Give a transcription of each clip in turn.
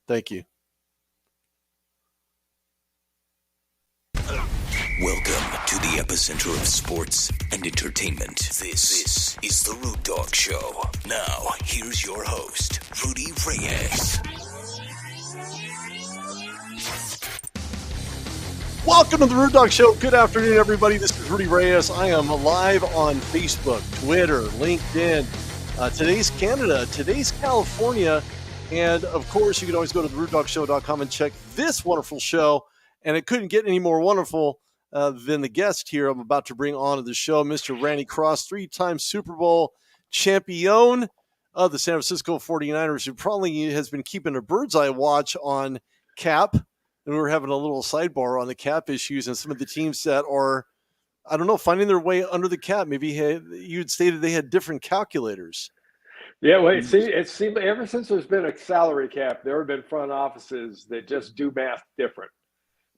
Thank you. Welcome to the epicenter of sports and entertainment. This is the Root Dog Show. Now, here's your host, Rudy Reyes. Welcome to the Root Dog Show. Good afternoon, everybody. This is Rudy Reyes. I am live on Facebook, Twitter, LinkedIn. Today's Canada, today's California, and of course, you can always go to therootdogshow.com and check this wonderful show. And it couldn't get any more wonderful than the guest here I'm about to bring on to the show, Mr. Randy Cross, three-time Super Bowl champion of the San Francisco 49ers, who probably has been keeping a bird's eye watch on Cap. And we were having a little sidebar on the cap issues and some of the teams that are, I don't know, finding their way under the cap. Maybe you'd stated they had different calculators. Yeah, well, it seemed ever since there's been a salary cap, there have been front offices that just do math different.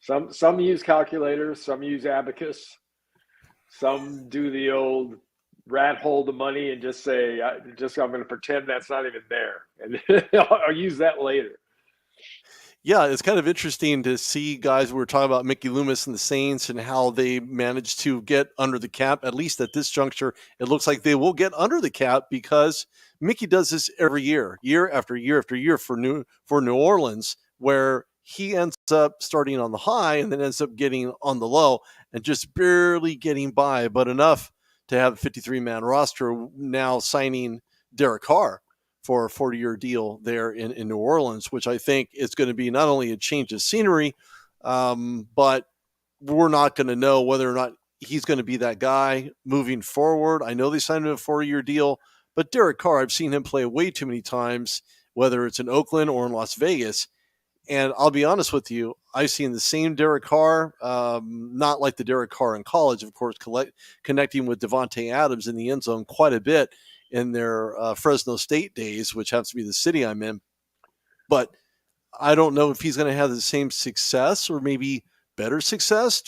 Some use calculators, some use abacus, some do the old rat hole the money and just say, I'm going to pretend that's not even there, and I'll use that later. Yeah, it's kind of interesting to see guys. We were talking about Mickey Loomis and the Saints and how they managed to get under the cap. At least at this juncture, it looks like they will get under the cap because Mickey does this every year, year after year after year for New Orleans, where he ends up starting on the high and then ends up getting on the low and just barely getting by, but enough to have a 53-man roster now signing Derek Carr for a 40-year deal there in New Orleans, which I think is going to be not only a change of scenery, but we're not going to know whether or not he's going to be that guy moving forward. I know they signed him a 4-year deal, but Derek Carr, I've seen him play way too many times, whether it's in Oakland or in Las Vegas. And I'll be honest with you, I've seen the same Derek Carr, not like the Derek Carr in college, of course, connecting with Devontae Adams in the end zone quite a bit in their Fresno State days, which happens to be the city I'm in. But I don't know if he's going to have the same success or maybe better success.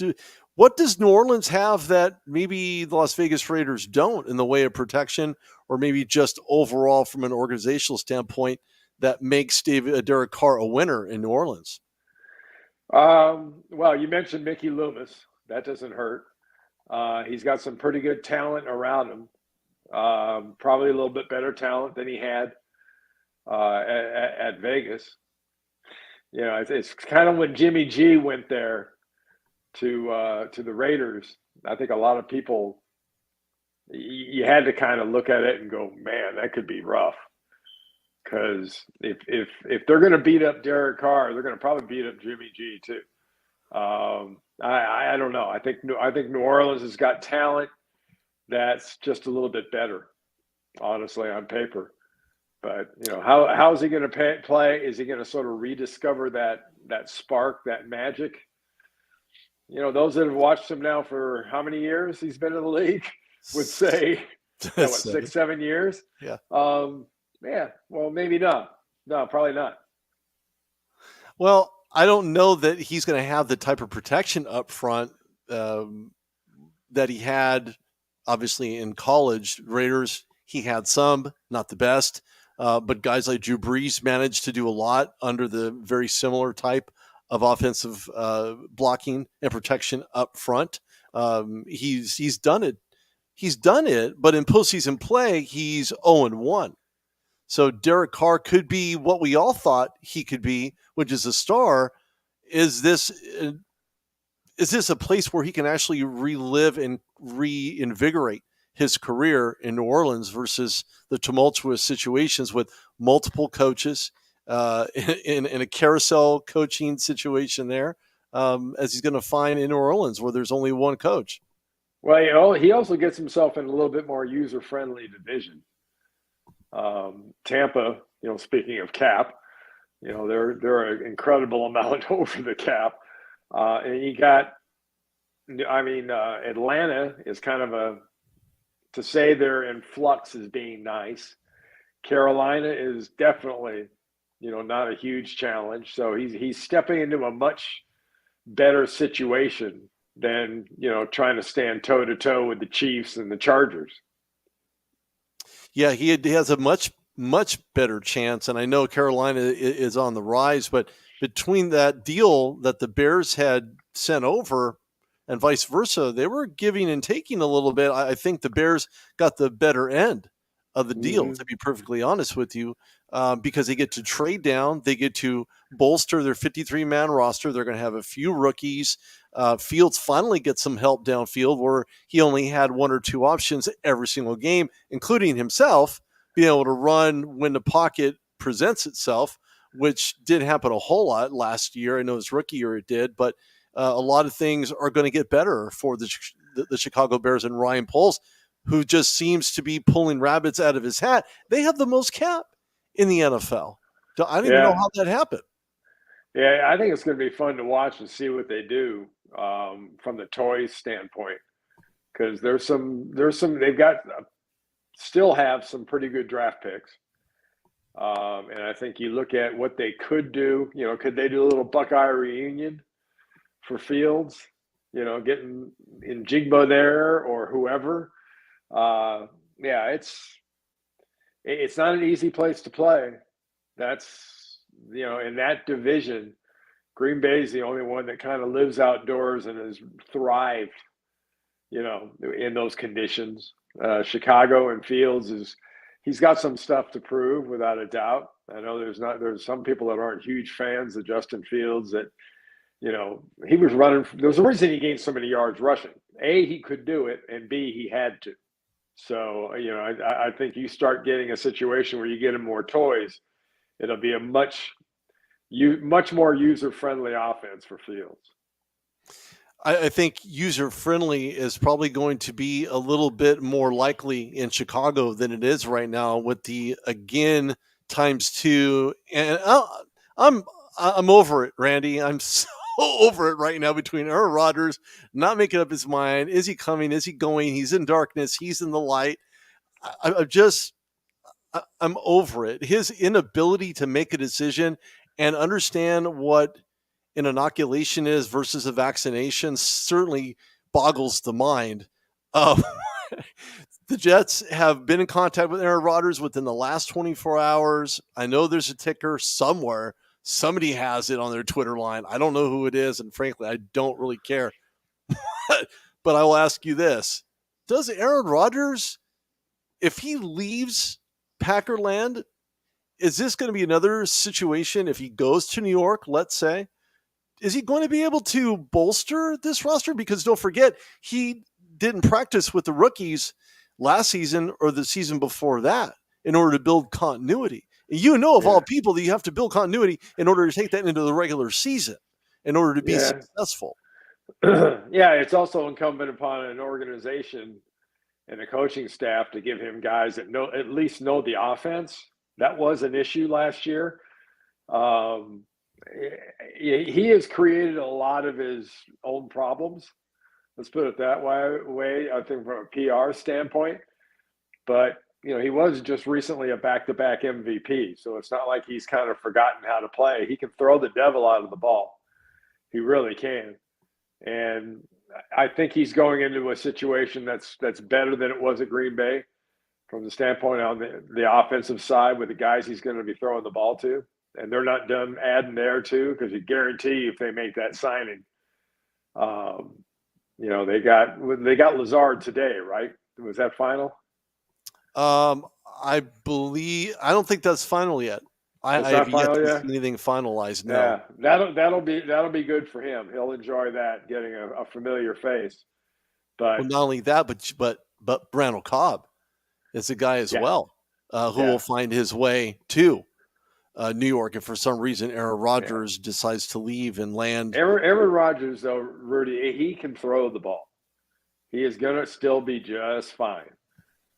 What does New Orleans have that maybe the Las Vegas Raiders don't in the way of protection, or maybe just overall from an organizational standpoint that makes Derek Carr a winner in New Orleans? Well, you mentioned Mickey Loomis. That doesn't hurt. He's got some pretty good talent around him. Probably a little bit better talent than he had at Vegas. You know, it's kind of when Jimmy G went there to the Raiders. I think a lot of people, you had to kind of look at it and go, man, that could be rough. Because if they're going to beat up Derek Carr, they're going to probably beat up Jimmy G too. I don't know. I think New Orleans has got talent that's just a little bit better, honestly, on paper. But you know, how is he going to play? Is he going to sort of rediscover that spark, that magic? You know, those that have watched him now for how many years he's been in the league would say, 6, 7 years? Yeah. Yeah, well, maybe not. No, probably not. Well, I don't know that he's going to have the type of protection up front that he had, obviously, in college. Raiders, he had some, not the best, but guys like Drew Brees managed to do a lot under the very similar type of offensive blocking and protection up front. He's done it. He's done it, but in postseason play, he's 0-1. So Derek Carr could be what we all thought he could be, which is a star. Is this a place where he can actually relive and reinvigorate his career in New Orleans versus the tumultuous situations with multiple coaches in a carousel coaching situation there, as he's going to find in New Orleans where there's only one coach? Well, you know, he also gets himself in a little bit more user-friendly division. Tampa, you know, speaking of cap, you know, they're an incredible amount over the cap. And you got, Atlanta is kind of to say they're in flux as being nice. Carolina is definitely, you know, not a huge challenge. So he's stepping into a much better situation than, you know, trying to stand toe to toe with the Chiefs and the Chargers. Yeah, he has a much much better chance. And I know Carolina is on the rise, but between that deal that the Bears had sent over and vice versa, they were giving and taking a little bit. I think the Bears got the better end of the deal, to be perfectly honest with you, because they get to trade down. They get to bolster their 53-man roster. They're going to have a few rookies. Fields finally gets some help downfield where he only had one or two options every single game, including himself being able to run when the pocket presents itself, which did happen a whole lot last year. I know his rookie year it did, but a lot of things are going to get better for the Chicago Bears and Ryan Poles, who just seems to be pulling rabbits out of his hat. They have the most cap in the NFL. I don't even know how that happened. Yeah, I think it's going to be fun to watch and see what they do from the toys standpoint, because they've got still have some pretty good draft picks. And I think you look at what they could do, could they do a little Buckeye reunion for Fields, getting in Jigba there or whoever. It's not an easy place to play. That's, in that division, Green Bay is the only one that kind of lives outdoors and has thrived, in those conditions. Chicago and Fields he's got some stuff to prove without a doubt. I know there's some people that aren't huge fans of Justin Fields that, he was running. There's a reason he gained so many yards rushing. A, he could do it, and B, he had to. So, I think you start getting a situation where you get him more toys, it'll be a much more user-friendly offense for Fields. I think user-friendly is probably going to be a little bit more likely in Chicago than it is right now with the, again, ×2. And I'm over it, Randy. I'm so over it right now between Aaron Rodgers not making up his mind. Is he coming? Is he going? He's in darkness. He's in the light. I'm over it. His inability to make a decision and understand what an inoculation is versus a vaccination certainly boggles the mind. The Jets have been in contact with Aaron Rodgers within the last 24 hours. I know there's a ticker somewhere. Somebody has it on their Twitter line. I don't know who it is, and frankly, I don't really care. But I will ask you this. Does Aaron Rodgers, if he leaves Packerland, is this going to be another situation if he goes to New York, let's say? Is he going to be able to bolster this roster? Because don't forget, he didn't practice with the rookies last season or the season before that in order to build continuity. Of all people, that you have to build continuity in order to take that into the regular season in order to be successful. It's also incumbent upon an organization and a coaching staff to give him guys that at least know the offense. That was an issue last year. He has created a lot of his own problems. Let's put it that way. I think from a PR standpoint, but he was just recently a back-to-back MVP, so it's not like he's kind of forgotten how to play. He can throw the devil out of the ball. He really can. And I think he's going into a situation that's better than it was at Green Bay from the standpoint on the offensive side with the guys he's going to be throwing the ball to. And they're not done adding there, too, because you guarantee if they make that signing, they got Lazard today, right? Was that final? I don't think that's final yet. I have yet to see anything finalized. No. Yeah, that'll be good for him. He'll enjoy that, getting a familiar face. But not only that, but Randall Cobb is a guy as well who will find his way to New York if for some reason Aaron Rodgers decides to leave and land. Aaron Rodgers, though, Rudy, he can throw the ball. He is going to still be just fine.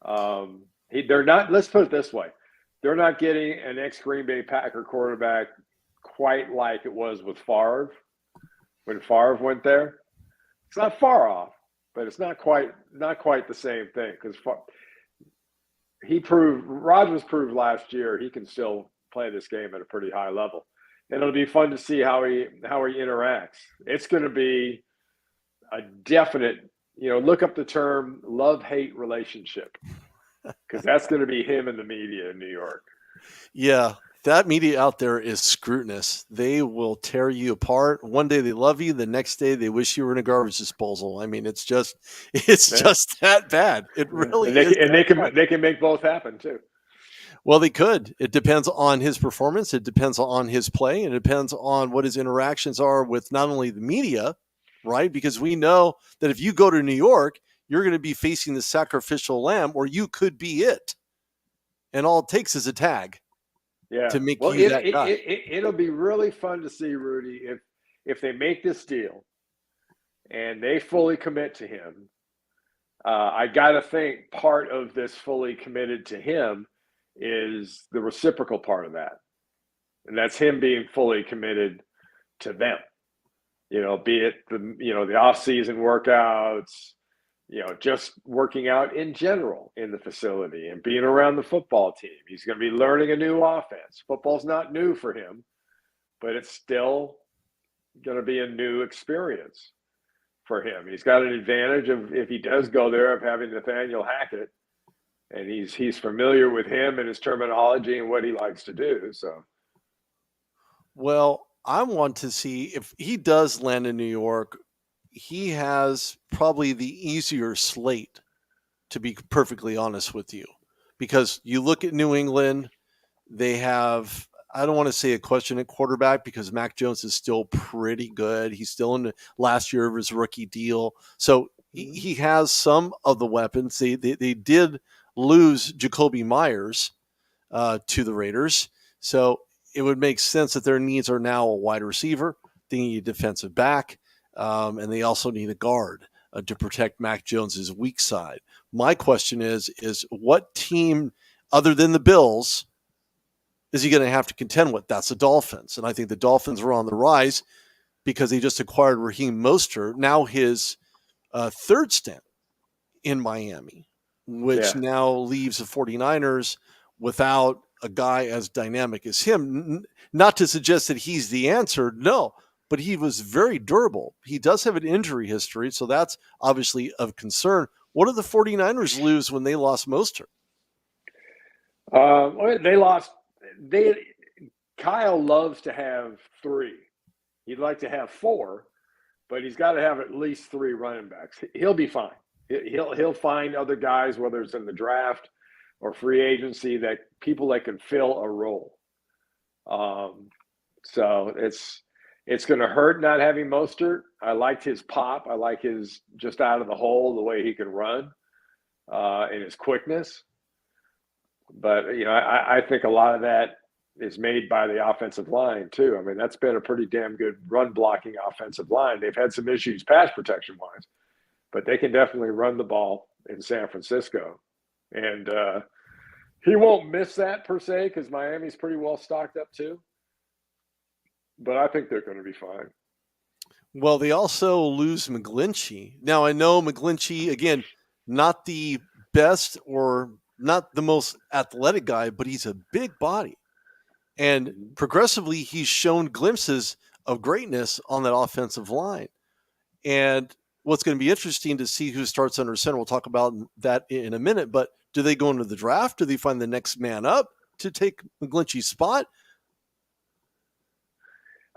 They're not. Let's put it this way: they're not getting an ex-Green Bay Packer quarterback quite like it was with Favre when Favre went there. It's not far off, but it's not quite the same thing because Rodgers proved last year he can still play this game at a pretty high level, and it'll be fun to see how he interacts. It's going to be a definite. Look up the term love-hate relationship because that's going to be him in the media in New York. Yeah, that media out there is scrutinous. They will tear you apart. One day they love you, the next day they wish you were in a garbage disposal. I mean, it's Yeah. just that bad. It Yeah. really And they is can and that bad. they can make both happen too. Well, they could. It depends on his performance. It depends on his play. And it depends on what his interactions are with not only the media, right? Because we know that if you go to New York, you're going to be facing the sacrificial lamb, or you could be it. And all it takes is a tag Yeah. to make Well, you that guy. it'll be really fun to see Rudy if they make this deal and they fully commit to him. I got to think part of this fully committed to him is the reciprocal part of that, and that's him being fully committed to them. Be it the off-season workouts, just working out in general in the facility and being around the football team. He's going to be learning a new offense. Football's not new for him, but it's still going to be a new experience for him. He's got an advantage of, if he does go there, of having Nathaniel Hackett, and he's familiar with him and his terminology and what he likes to do. So, Well, I want to see if he does land in New York, he has probably the easier slate, to be perfectly honest with you. Because you look at New England, they have, I don't want to say a question at quarterback because Mac Jones is still pretty good. He's still in the last year of his rookie deal. So he has some of the weapons. They did lose Jacoby Myers to the Raiders. So it would make sense that their needs are now a wide receiver. They need a defensive back, and they also need a guard to protect Mac Jones's weak side. My question is what team other than the Bills is he going to have to contend with? That's the Dolphins. And I think the Dolphins are on the rise because they just acquired Raheem Mostert, now his third stint in Miami, which yeah. now leaves the 49ers without a guy as dynamic as him. Not to suggest that he's the answer, no, but he was very durable. He does have an injury history, so that's obviously of concern. What did the 49ers lose when they lost Mostert? They lost. Kyle loves to have three. He'd like to have four, but he's got to have at least three running backs. He'll be fine. He'll find other guys, whether it's in the draft or free agency, that people that can fill a role. So it's going to hurt not having Mostert. I liked his pop. I like his just out of the hole, the way he can run, and his quickness. But I think a lot of that is made by the offensive line too. I mean, that's been a pretty damn good run blocking offensive line. They've had some issues pass protection wise, but they can definitely run the ball in San Francisco. And he won't miss that per se because Miami's pretty well stocked up too. But I think they're going to be fine. Well, they also lose McGlinchey. Now, I know McGlinchey, again, not the best or not the most athletic guy, but he's a big body. And progressively, he's shown glimpses of greatness on that offensive line. And what's going to be interesting to see who starts under center. We'll talk about that in a minute. But do they go into the draft? Do they find the next man up to take McGlinchey's spot?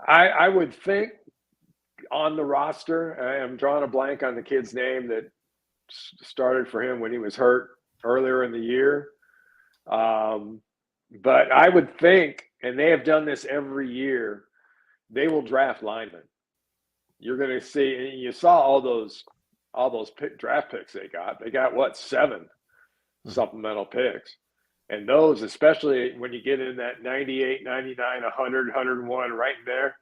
I would think on the roster, I'm drawing a blank on the kid's name that started for him when he was hurt earlier in the year. But I would think, and they have done this every year, they will draft linemen. You're going to see, you saw all those draft picks they got. They got what, 7 supplemental picks. And those, especially when you get in that 98, 99, 100, 101 right in there,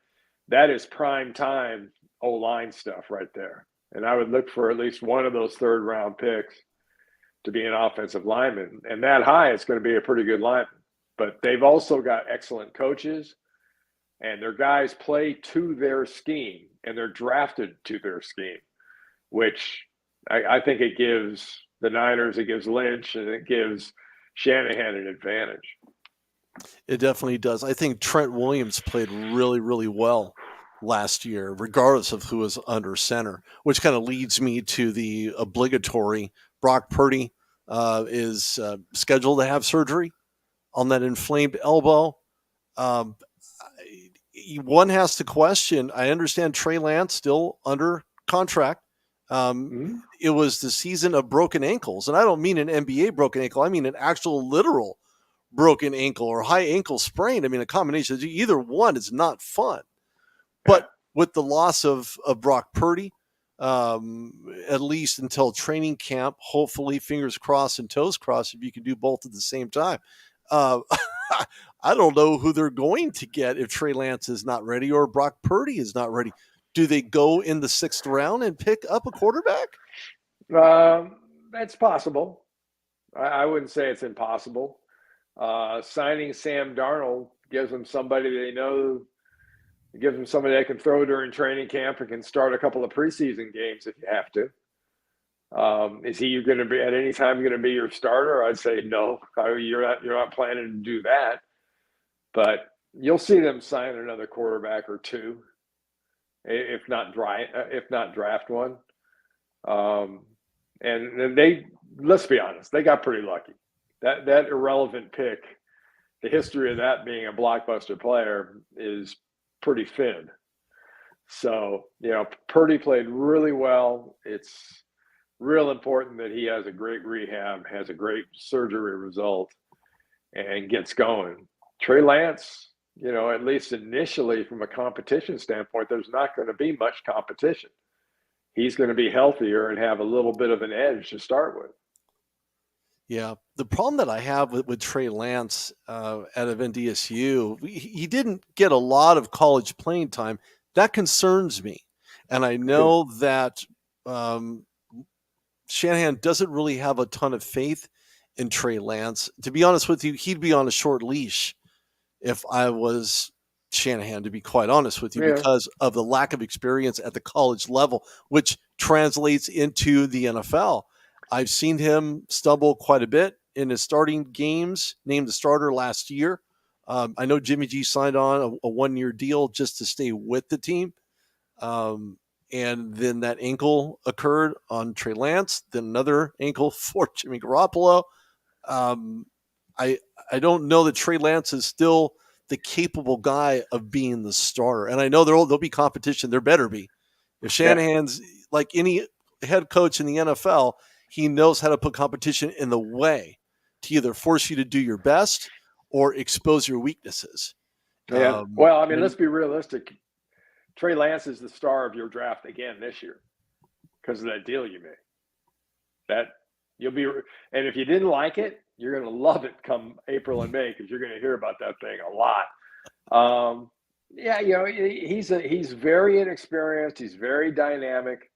that is prime time O-line stuff right there. And I would look for at least one of those third-round picks to be an offensive lineman. And that high, it's going to be a pretty good lineman. But they've also got excellent coaches, and their guys play to their scheme, and they're drafted to their scheme, which I think it gives the Niners, it gives Lynch, and it gives Shanahan an advantage. It definitely does. I think Trent Williams played really, really well last year, regardless of who was under center, which kind of leads me to the obligatory Brock Purdy is scheduled to have surgery on that inflamed elbow. Um, One has to question. I understand Trey Lance still under contract. Mm-hmm. It was the season of broken ankles, and I don't mean an NBA broken ankle. I mean an actual literal broken ankle or high ankle sprain. I mean a combination. Either one is not fun. Yeah. But with the loss of Brock Purdy, at least until training camp, hopefully, fingers crossed and toes crossed, if you can do both at the same time. Uh, I don't know who they're going to get if Trey Lance is not ready or Brock Purdy is not ready. Do they go in the 6th round and pick up a quarterback? That's possible. I wouldn't say it's impossible. Signing Sam Darnold gives them somebody they know, gives them somebody they can throw during training camp and can start a couple of preseason games if you have to. Is he going to be at any time going to be your starter? I'd say no. You're not planning to do that. But you'll see them sign another quarterback or two, if not draft one. And they, let's be honest, they got pretty lucky. That irrelevant pick, the history of that being a blockbuster player is pretty thin. So, Purdy played really well. It's real important that he has a great rehab, has a great surgery result, and gets going. Trey Lance, at least initially from a competition standpoint, there's not going to be much competition. He's going to be healthier and have a little bit of an edge to start with. Yeah. The problem that I have with Trey Lance out of NDSU, he didn't get a lot of college playing time. That concerns me. And I know that Shanahan doesn't really have a ton of faith in Trey Lance. To be honest with you, he'd be on a short leash if I was Shanahan, to be quite honest with you, because of the lack of experience at the college level, which translates into the NFL. I've seen him stumble quite a bit in his starting games, named the starter last year. I know Jimmy G signed on a 1-year deal just to stay with the team. And then that ankle occurred on Trey Lance, then another ankle for Jimmy Garoppolo. I don't know that Trey Lance is still the capable guy of being the starter. And I know there'll be competition. There better be. If Shanahan's like any head coach in the NFL, he knows how to put competition in the way to either force you to do your best or expose your weaknesses. Yeah. Well, I mean, let's be realistic. Trey Lance is the star of your draft again this year because of that deal you made. That you'll be, and if you didn't like it, you're going to love it come April and May because you're going to hear about that thing a lot. He's very inexperienced. He's very dynamic.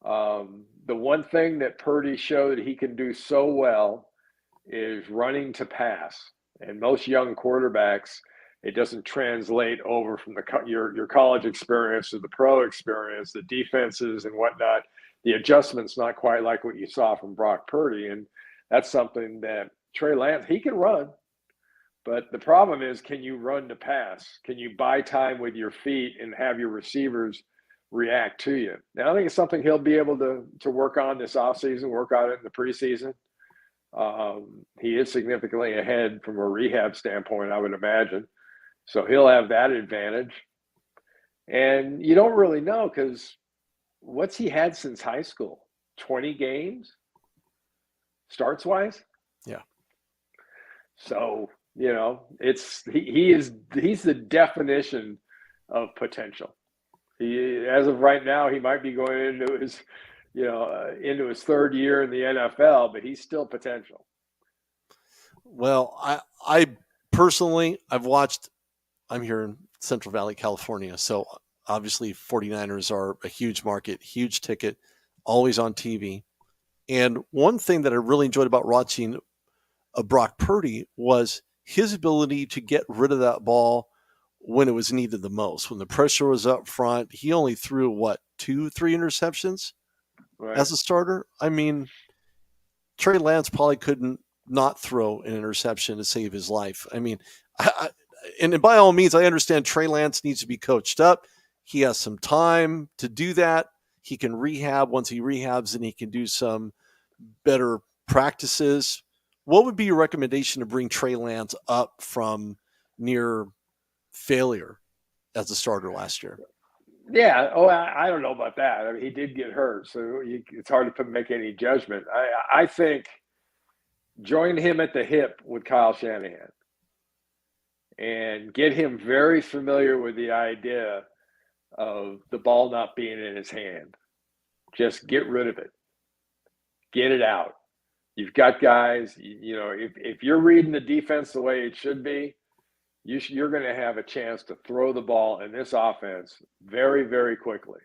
The one thing that Purdy showed he can do so well is running to pass. And most young quarterbacks, it doesn't translate over from your college experience to the pro experience, the defenses and whatnot. The adjustment's not quite like what you saw from Brock Purdy. And that's something that Trey Lance, he can run. But the problem is, can you run to pass? Can you buy time with your feet and have your receivers react to you? Now, I think it's something he'll be able to work on this offseason, work on it in the preseason. He is significantly ahead from a rehab standpoint, I would imagine. So he'll have that advantage. And you don't really know because what's he had since high school? 20 games? Starts-wise? Yeah. So, he's the definition of potential. As of right now, he might be going into his third year in the NFL, but he's still potential. Well, I personally, I'm here in Central Valley, California. So obviously 49ers are a huge market, huge ticket, always on TV. And one thing that I really enjoyed about watching Brock Purdy was his ability to get rid of that ball when it was needed the most. When the pressure was up front, he only threw 2-3 interceptions as a starter. I mean, Trey Lance probably couldn't not throw an interception to save his life. I mean, and by all means, I understand Trey Lance needs to be coached up. He has some time to do that. He can rehab. Once he rehabs, and he can do some better practices what would be your recommendation to bring Trey Lance up from near failure as a starter last year? Yeah. Oh, I don't know about that. I mean, he did get hurt, so it's hard to make any judgment. I think join him at the hip with Kyle Shanahan and get him very familiar with the idea of the ball not being in his hand. Just get rid of it. Get it out. You've got guys, if you're reading the defense the way it should be, you're going to have a chance to throw the ball in this offense very, very quickly.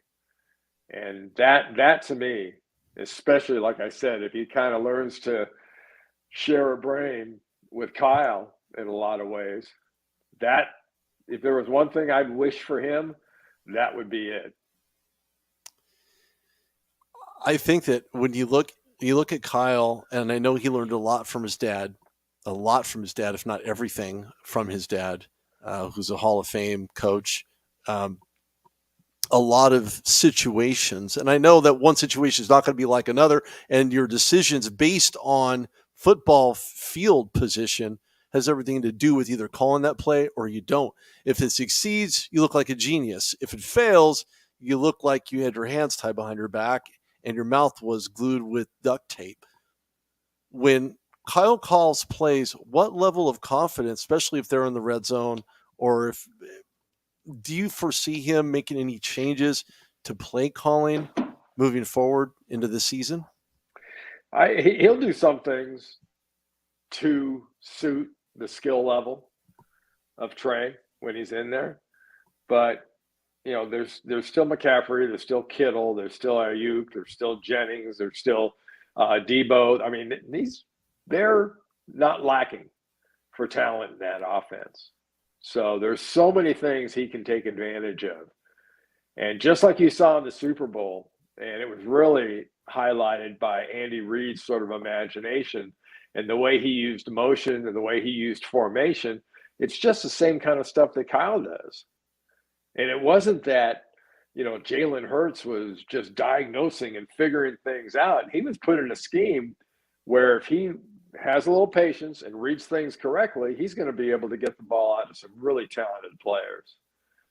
And that to me, especially like I said, if he kind of learns to share a brain with Kyle in a lot of ways, that if there was one thing I'd wish for him, that would be it. I think that when you look at Kyle, and I know he learned a lot from his dad, if not everything from his dad, who's a Hall of Fame coach. A lot of situations, and I know that one situation is not going to be like another, and your decisions based on football field position has everything to do with either calling that play or you don't. If it succeeds, you look like a genius. If it fails, you look like you had your hands tied behind your back and your mouth was glued with duct tape. When Kyle calls plays, what level of confidence, especially if they're in the red zone, or if do you foresee him making any changes to play calling moving forward into the season? He'll do some things to suit the skill level of Trey when he's in there, but there's still McCaffrey, there's still Kittle, there's still Ayuk, there's still Jennings, there's still Debo. I mean, they're not lacking for talent in that offense. So there's so many things he can take advantage of. And just like you saw in the Super Bowl, and it was really highlighted by Andy Reid's sort of imagination and the way he used motion and the way he used formation, it's just the same kind of stuff that Kyle does. And it wasn't that, Jalen Hurts was just diagnosing and figuring things out. He was put in a scheme where if he has a little patience and reads things correctly, he's going to be able to get the ball out to some really talented players.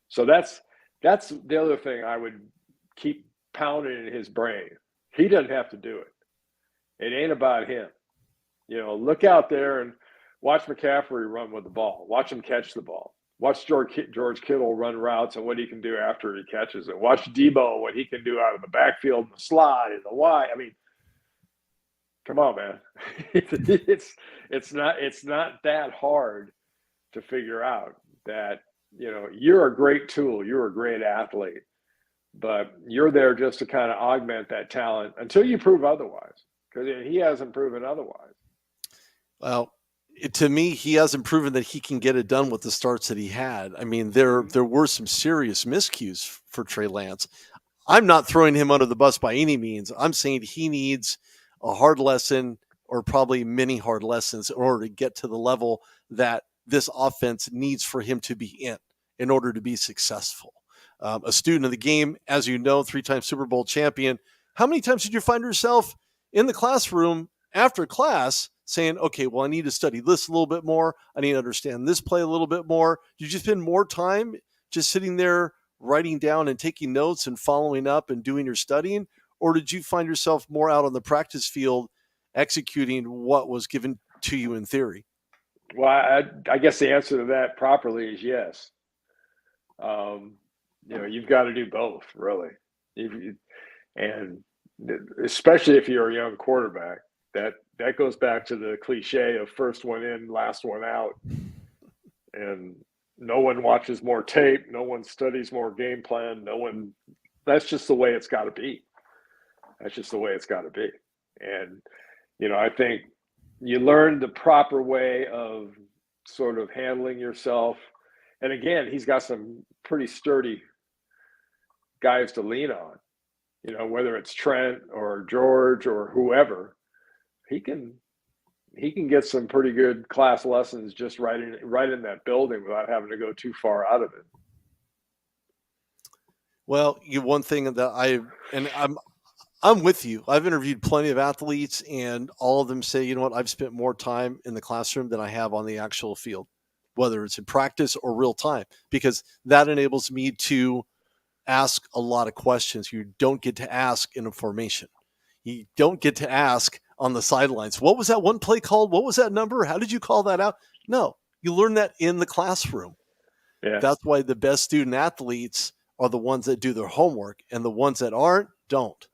So that's the other thing I would keep pounding in his brain. He doesn't have to do it. It ain't about him. Look out there and watch McCaffrey run with the ball. Watch him catch the ball. Watch George Kittle run routes and what he can do after he catches it. Watch Debo, what he can do out of the backfield, the slide, and the Y. I mean, come on, man. It's not that hard to figure out that, you're a great tool. You're a great athlete, but you're there just to kind of augment that talent until you prove otherwise, because he hasn't proven otherwise. Well, to me, he hasn't proven that he can get it done with the starts that he had. I mean, there were some serious miscues for Trey Lance. I'm not throwing him under the bus by any means. I'm saying he needs a hard lesson, or probably many hard lessons, in order to get to the level that this offense needs for him to be in order to be successful. A student of the game, as you know, 3-time Super Bowl champion. How many times did you find yourself in the classroom after class saying, okay, well, I need to study this a little bit more. I need to understand this play a little bit more. Did you just spend more time just sitting there writing down and taking notes and following up and doing your studying? Or did you find yourself more out on the practice field executing what was given to you in theory? Well, I guess the answer to that properly is yes. You've got to do both, really. And especially if you're a young quarterback, that goes back to the cliche of first one in, last one out. And no one watches more tape. No one studies more game plan. That's just the way it's got to be. That's just the way it's got to be. And, I think you learn the proper way of sort of handling yourself. And again, he's got some pretty sturdy guys to lean on, whether it's Trent or George or whoever. He can get some pretty good class lessons just right in that building without having to go too far out of it. Well, one thing that I'm with you. I've interviewed plenty of athletes, and all of them say, you know what, I've spent more time in the classroom than I have on the actual field, whether it's in practice or real time, because that enables me to ask a lot of questions you don't get to ask in a formation. You don't get to ask on the sidelines, what was that one play called? What was that number? How did you call that out? No, you learn that in the classroom. Yeah. That's why the best student athletes are the ones that do their homework, and the ones that aren't don't.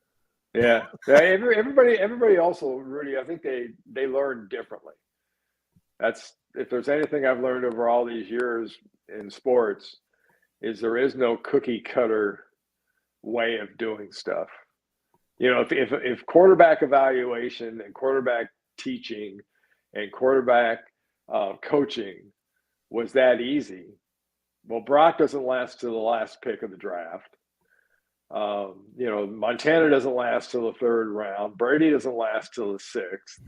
Yeah. Everybody also, Rudy, I think they learn differently. That's if there's anything I've learned over all these years in sports, is there is no cookie cutter way of doing stuff. You know, if quarterback evaluation and quarterback teaching and quarterback coaching was that easy, well, Brock doesn't last to the last pick of the draft. You know, Montana doesn't last till the third round. Brady doesn't last till the sixth.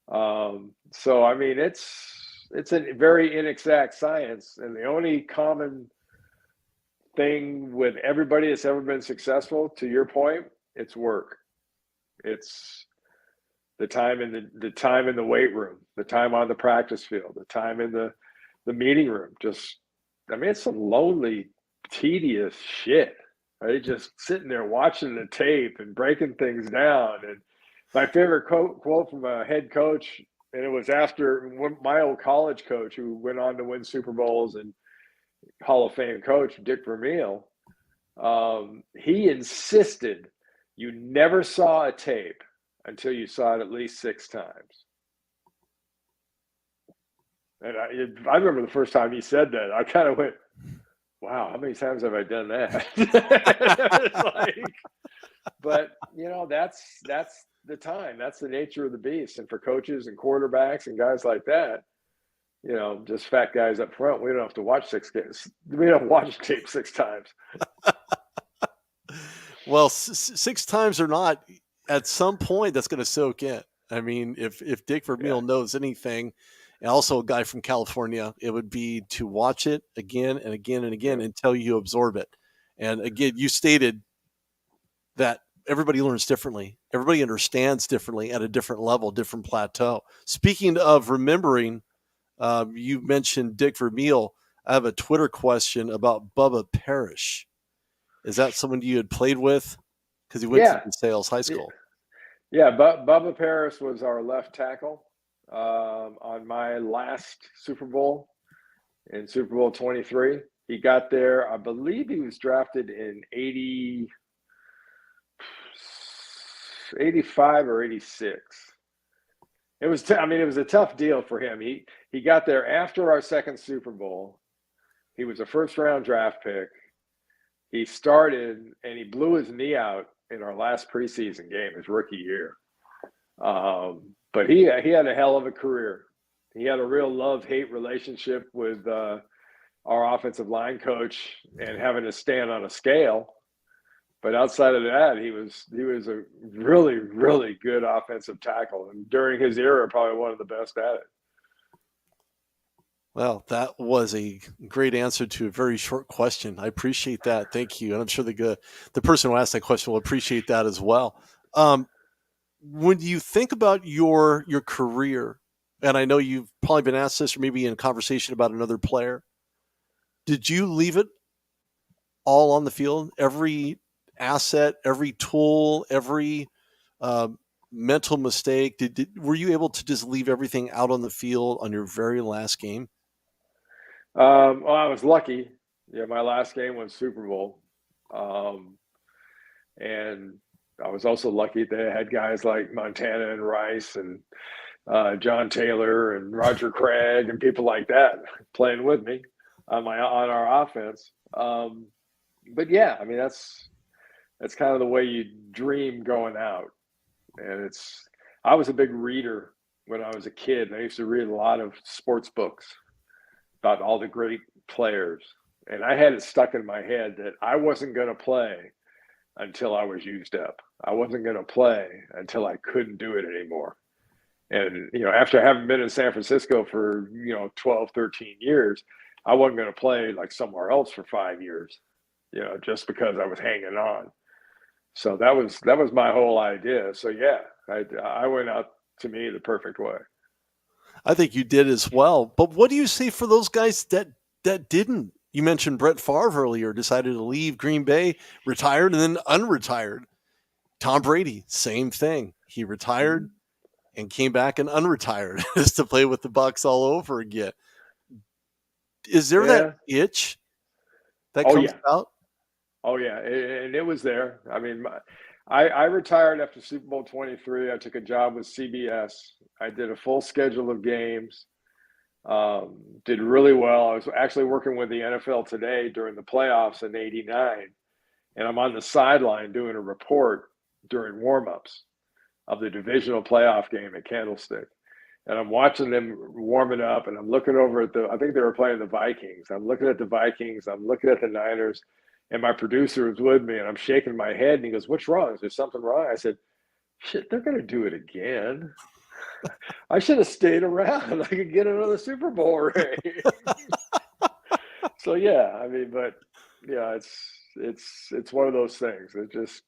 So I mean, it's a very inexact science, and the only common thing with everybody that's ever been successful, to your point, it's work. It's the time in the time in the weight room, the time on the practice field, the time in the meeting room. Just, I mean, it's some lonely, tedious shit. Right? Just sitting there watching the tape and breaking things down. And my favorite quote from a head coach, and it was after my old college coach who went on to win Super Bowls and Hall of Fame coach, Dick Vermeil. He insisted you never saw a tape until you saw it at least 6 times. And I remember the first time he said that, I kind of went, wow, how many times have I done that? It's like, but, you know, that's the time. That's the nature of the beast. And for coaches and quarterbacks and guys like that, you know, just fat guys up front, we don't have to watch 6 games. We don't watch tape 6 times. Well, 6 times or not, at some point that's going to soak in. I mean, if Dick Vermeil knows anything, and also a guy from California, it would be to watch it again and again and again until you absorb it. And again, you stated that everybody learns differently. Everybody understands differently at a different level, different plateau. Speaking of remembering, you mentioned Dick Vermeil. I have a Twitter question about Bubba Parrish. Is that someone you had played with? Because he went to DeSales High School. Yeah, Bubba Parrish was our left tackle on my last Super Bowl in Super Bowl 23. He got there, I believe he was drafted in 85 or 86. It was, it was a tough deal for him. He got there after our second Super Bowl. He was a first-round draft pick. He started, and he blew his knee out in our last preseason game, his rookie year. But he had a hell of a career. He had a real love-hate relationship with our offensive line coach and having to stand on a scale. But outside of that, he was a really, really good offensive tackle. And during his era, probably one of the best at it. Well, that was a great answer to a very short question. I appreciate that. Thank you. And I'm sure the person who asked that question will appreciate that as well. When you think about your career, and I know you've probably been asked this or maybe in a conversation about another player, did you leave it all on the field? Every asset, every tool, every mental mistake? Were you able to just leave everything out on the field on your very last game? Well, I was lucky. Yeah, my last game was Super Bowl. And I was also lucky they had guys like Montana and Rice and John Taylor and Roger Craig and people like that playing with me on our offense. But yeah, I mean, that's kind of the way you dream going out. And I was a big reader when I was a kid. I used to read a lot of sports books about all the great players. And I had it stuck in my head that I wasn't going to play until I was used up. I wasn't going to play until I couldn't do it anymore. And, you know, after having been in San Francisco for, 12, 13 years, I wasn't going to play like somewhere else for 5 years, just because I was hanging on. So that was my whole idea. So yeah, I went out to me the perfect way. I think you did as well. But what do you say for those guys that didn't? You mentioned Brett Favre earlier, decided to leave Green Bay, retired, and then unretired. Tom Brady, same thing. He retired and came back and unretired just to play with the Bucs all over again. Is there that Yeah. itch that Oh comes yeah. out? Oh yeah. And it was there. I mean, I retired after Super Bowl 23. I took a job with CBS. I did a full schedule of games. Did really well. I was actually working with the NFL Today during the playoffs in '89, and I'm on the sideline doing a report during warmups of the divisional playoff game at Candlestick. And I'm watching them warming up, and I'm looking over at I think they were playing the Vikings. I'm looking at the Vikings, I'm looking at the Niners, and my producer was with me, and I'm shaking my head, and he goes, "What's wrong? Is there something wrong?" I said, "Shit, they're going to do it again. I should have stayed around. I could get another Super Bowl ring." So yeah, I mean, but yeah, it's one of those things. It just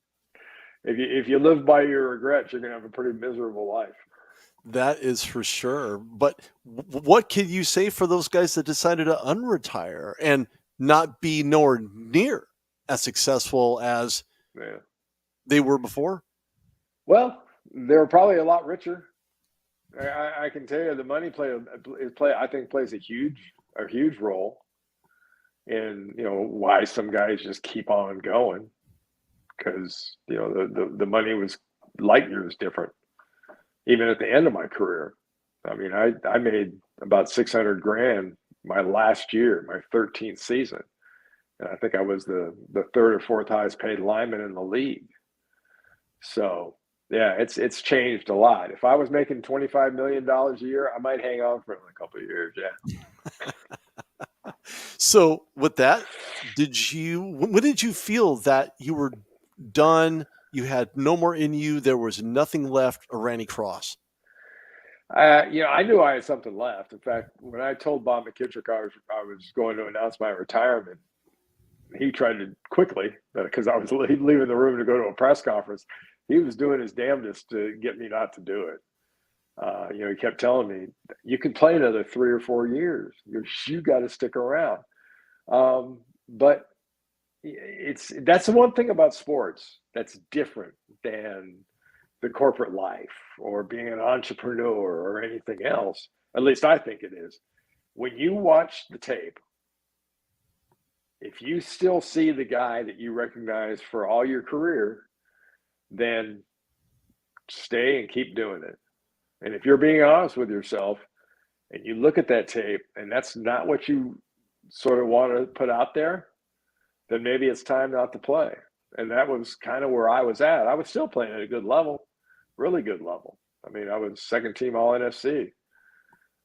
if you live by your regrets, you're gonna have a pretty miserable life. That is for sure. But what can you say for those guys that decided to unretire and not be nowhere near as successful as Yeah. they were before? Well, they're probably a lot richer. I can tell you the money I think plays a huge role in why some guys just keep on going, because the money was light years different even at the end of my career. I mean, I made about 600 grand my last year, my 13th season, and I think I was the third or fourth highest paid lineman in the league. So yeah, it's changed a lot. If I was making $25 million a year, I might hang on for a couple of years. Yeah. So with that, when did you feel that you were done? You had no more in you. There was nothing left, or ran across? I knew I had something left. In fact, when I told Bob McKittrick I was going to announce my retirement, he tried to quickly, because I was leaving the room to go to a press conference. He was doing his damnedest to get me not to do it. He kept telling me, "You can play another 3 or 4 years. You got to stick around." But that's the one thing about sports that's different than the corporate life or being an entrepreneur or anything else. At least I think it is. When you watch the tape, if you still see the guy that you recognize for all your career, then stay and keep doing it. And if you're being honest with yourself and you look at that tape and that's not what you sort of want to put out there, then maybe it's time not to play. And that was kind of where I was at. I was still playing at a good level, really good level. I mean, I was second team All NFC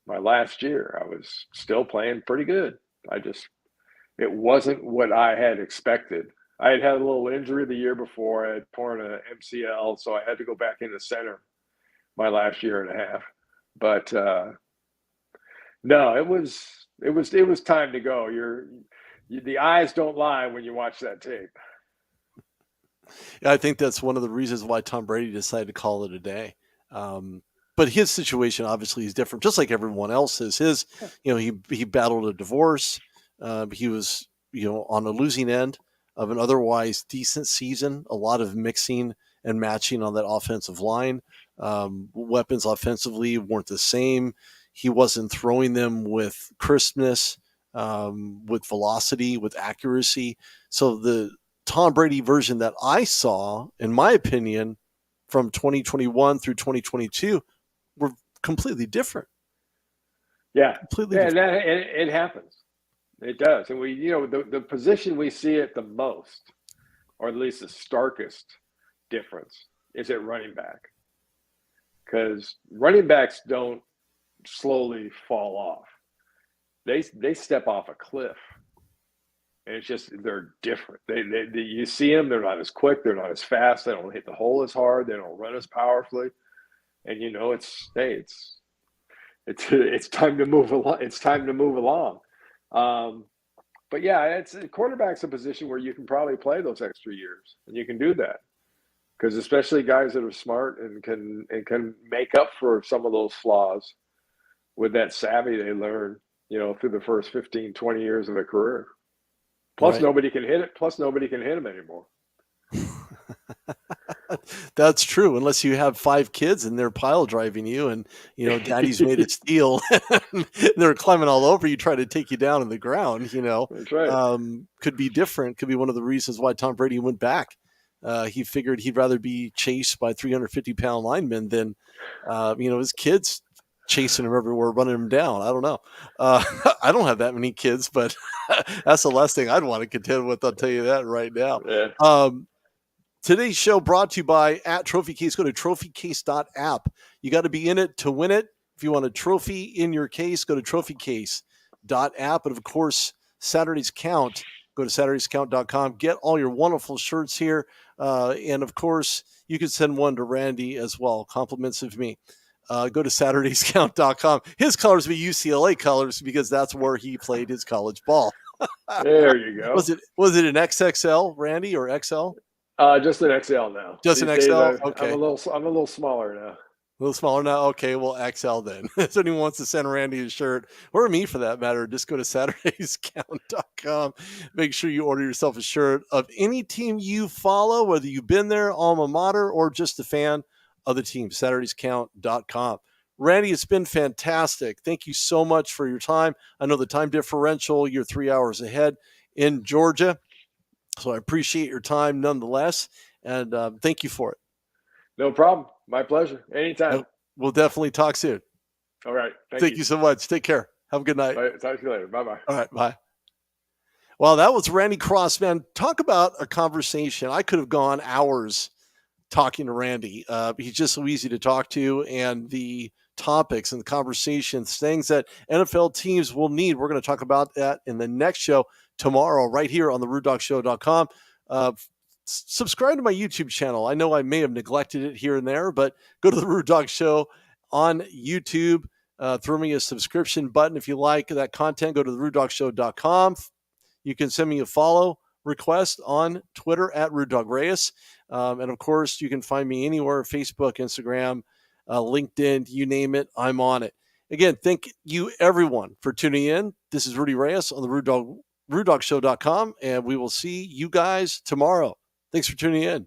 my last year. I was still playing pretty good. It wasn't what I had expected. I had a little injury the year before. I had torn an MCL, so I had to go back into center my last year and a half. But no, it was time to go. The eyes don't lie when you watch that tape. Yeah, I think that's one of the reasons why Tom Brady decided to call it a day. But his situation obviously is different, just like everyone else's. He battled a divorce. He was, on a losing end of an otherwise decent season. A lot of mixing and matching on that offensive line. Weapons offensively weren't the same. He wasn't throwing them with crispness, with velocity, with accuracy. So the Tom Brady version that I saw, in my opinion, from 2021 through 2022 were completely different. Yeah. Completely Yeah, different. it happens. It does. And the position we see it the most, or at least the starkest difference, is at running back. Because running backs don't slowly fall off. They step off a cliff. And it's just, they're different. You see them, they're not as quick, they're not as fast, they don't hit the hole as hard, they don't run as powerfully. And it's time to move along. It's time to move along. But yeah, quarterback's a position where you can probably play those extra years, and you can do that. because especially guys that are smart and can make up for some of those flaws with that savvy they learn, through the first 15, 20 years of their career. Plus, Right. nobody can hit it. Plus, nobody can hit them anymore. That's true, unless you have 5 kids and they're pile driving you and, daddy's made of steel. They're climbing all over you, trying to take you down on the ground, That's right. could be different. Could be one of the reasons why Tom Brady went back. He figured he'd rather be chased by 350-pound linemen than, his kids chasing him everywhere, running him down. I don't know. I don't have that many kids, but that's the last thing I'd want to contend with. I'll tell you that right now. Yeah. Today's show brought to you by @TrophyCase. Go to trophycase.app. You got to be in it to win it. If you want a trophy in your case, go to trophycase.app. And of course, Saturdays Count. Go to SatursdaysCount.com. Get all your wonderful shirts here. And of course, you can send one to Randy as well. Compliments of me. Go to SatursdaysCount.com. His colors be UCLA colors because that's where he played his college ball. There you go. Was it an XXL, Randy, or XL? Just an XL now. Just an XL? Okay. I'm a little smaller now. A little smaller now? Okay, well, XL then. If anyone wants to send Randy a shirt, or me for that matter, just go to SatursdaysCount.com. Make sure you order yourself a shirt of any team you follow, whether you've been there, alma mater, or just a fan of the team. SatursdaysCount.com. Randy, it's been fantastic. Thank you so much for your time. I know the time differential, you're 3 hours ahead in Georgia. So I appreciate your time nonetheless, and thank you for it. No problem. My pleasure. Anytime. We'll definitely talk soon. All right. Thank you so much. Take care. Have a good night. All right, talk to you later. Bye-bye. All right. Bye. Well, that was Randy Cross, man. Talk about a conversation. I could have gone hours talking to Randy. He's just so easy to talk to, and the topics and the conversations, things that NFL teams will need. We're going to talk about that in the next show tomorrow, right here on the RudDogShow.com. Subscribe to my YouTube channel. I know I may have neglected it here and there, but go to the Rude Dog Show on YouTube. Throw me a subscription button if you like that content. Go to the RudDogShow.com. You can send me a follow request on Twitter @Rudy Reyes. And of course, you can find me anywhere: Facebook, Instagram, LinkedIn, you name it, I'm on it. Again, thank you everyone for tuning in. This is Rudy Reyes on the RudDogShow.com, and we will see you guys tomorrow. Thanks for tuning in.